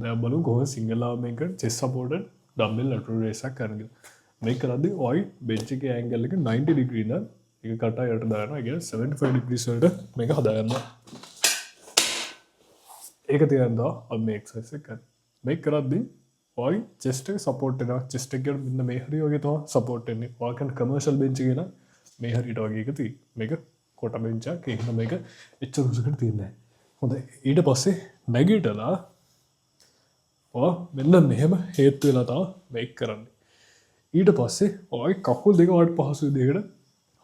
දැන් බලමු කොහොමද සිංගල් ආර්ම් එකකට chest supported dumbbell lateral raise එකක් කරන්න කියලා. මේක කරද්දී ඔයි bench එකේ angle එක 90 degree ඉඳන් ඒක කටා යට දානවා. ඒ කියන්නේ 75 degrees වලට මේක හදාගන්නවා. ඒක තියනවා අපි මේ exercise එක කරන්නේ. මේක කරද්දී ඔයි chest එක support වෙනවා. chest එක කියන මෙන්න මේ හරිය වගේ තමයි support වෙන්නේ. ඔය කියන්නේ commercial bench එක නම් මේ හරියට වගේ එක තියෙයි. මේක කොට bench එකක්. ඒක නම් මේක එච්චර උසකට තියෙන්නේ නැහැ. හොඳයි. ඊට පස්සේ නැගිටලා මෙන්න මෙහෙම හේතු වෙලා තමයි මේක කරන්නේ. ඊට පස්සේ ඔය කකුල් දෙක වලට පහසු විදිහකට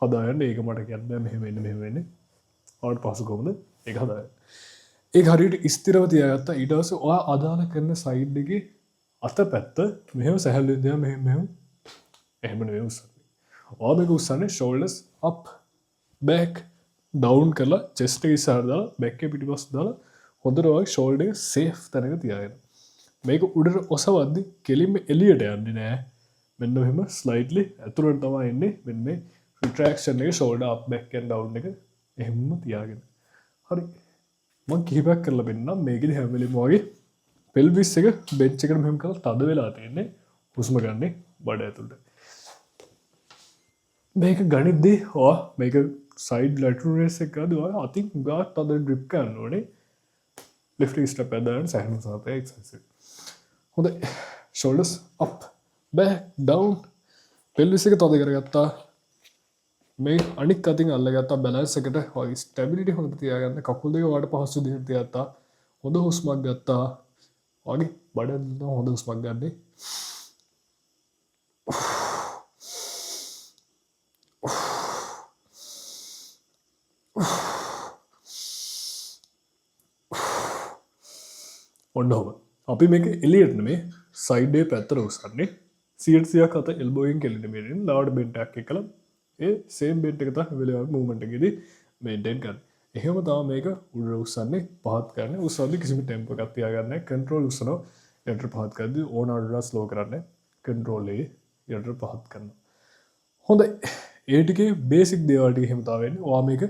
හදාගන්න. ඒක මට කියන්න බෑ මෙහෙම වෙන්නේ. ඔයාලට පහසු කොහොමද ඒක හදාගන්න. ඒක හරියට ස්ථිරව තියාගත්තා. ඊට පස්සේ ඔයා අදාළ කරන සයිඩ් එකේ අත පැත්ත මෙහෙම සැහැල්ලුවෙන් තියා මෙහෙම නෙවෙයි උස්සන්නේ. ඔයා මේක උස්සන්නේ shoulders up back down කරලා chest එක ඉස්සරහට දාලා back එක පිටිපස්ස දාලා හොඳට ඔය shoulder එක safe තැනක තියාගෙන. මේක උඩට ඔසවද්දි කෙලින්ම එළියට යන්නේ නැහැ. මෙන්න මෙහෙම ස්ලයිඩ්ලි ඇතුළට තමයි එන්නේ. මෙන්න මේ රිට්‍රැක්ෂන් එක shoulder up back and down එක එහෙමම තියාගෙන. හරි. මම කිහිපයක් කරලා පෙන්නනම්. මේකෙදි හැම වෙලෙම වගේ pelvis එක bench එකට මෙහෙම කරලා තද වෙලා තියෙන්නේ. හුස්ම ගන්නේ බඩ ඇතුළට. මේක ගනිද්දී මේක side lateral raise එක කරද්දී ඔය අතින් ගාත් තද grip ගන්න ඕනේ. lifting step එක දාන්න සැහැණු සහත exercise. හොඳයි. shoulders up back down pelvis එක තද කරගත්තා. මේ අනික් අතින් අල්ලගත්තා balance එකට. ඔය stability හොඳට තියාගන්න. කකුල් දෙක වලට පහසු විදිහට තියාගත්තා. හොඳ හුස්මක් ගත්තා. වගේ බඩ හොඳ හුස්මක් ගන්න. ඔන්න ඔහොම. අපි මේක එලියට නෙමේ සයිඩ් එකේ පැත්තට උස්සන්නේ. 100ක් අත elbow එකෙන් කෙලින්න මෙරින් ලාඩ් බෙන්ට් එකක් එක්කලා ඒ same bent එක තමයි වෙලාවක movement එකේදී maintain කරන්නේ. එහෙම තමයි මේක උඩ උස්සන්නේ පහත් කරන්නේ. උස්සද්දි කිසිම tempo එකක් තියාගන්න නැහැ. control උස්සනවා. යටට පහත් කරද්දී ඕන අඩුවට slow කරන්නේ. control එකේ යටට පහත් කරනවා. හොඳයි. ඒ ටිකේ basic දේවල් ටික එහෙම තමයි වෙන්නේ. ඔයා මේක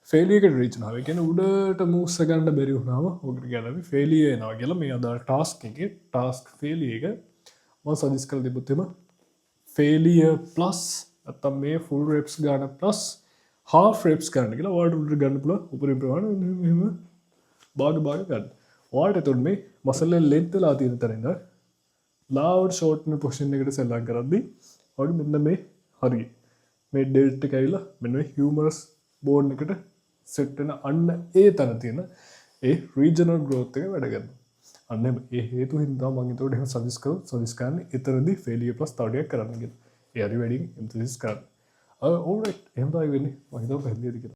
failure එකට reach වෙනවා. ඒ කියන්නේ උඩට moves ගන්න බැරි වුණාම ඔකට කියන්නේ අපි failure එනවා කියලා. මේ අදාළ task එකේ task failure එක මම suggest කරලා තිබුත් එම failure plus නැත්තම් මේ full reps ගන්න plus half reps ගන්න කියලා ඔයාලට උඩට ගන්න පුළුවන් උපරිම ප්‍රමාණය මෙහෙම භාග ගන්න. ඔයාලට එතකොට මේ muscle එක length වෙලා තියෙන තැන ඉඳන් loud shorten position එකට සෙල්ලම් කරද්දී ඔයාලට මෙන්න මේ හරිය මේ delt එක ඇවිල්ලා මෙන්න මේ humerus bone එකට set වෙන අන්න ඒ තැන තියෙන ඒ regional growth එක වැඩ කරනවා. අන්න ඒ හේතු හින්දා මම ඒකට එහෙම suggest කරන්නේ ඊතරදී failure plus තව ටිකක් කරන්න කියලා. ඒ හරි වැඩියෙන් emphasis කරන්න. alright එහෙම තමයි වෙන්නේ. මම හිතුවා පැහැදිලිද කියලා.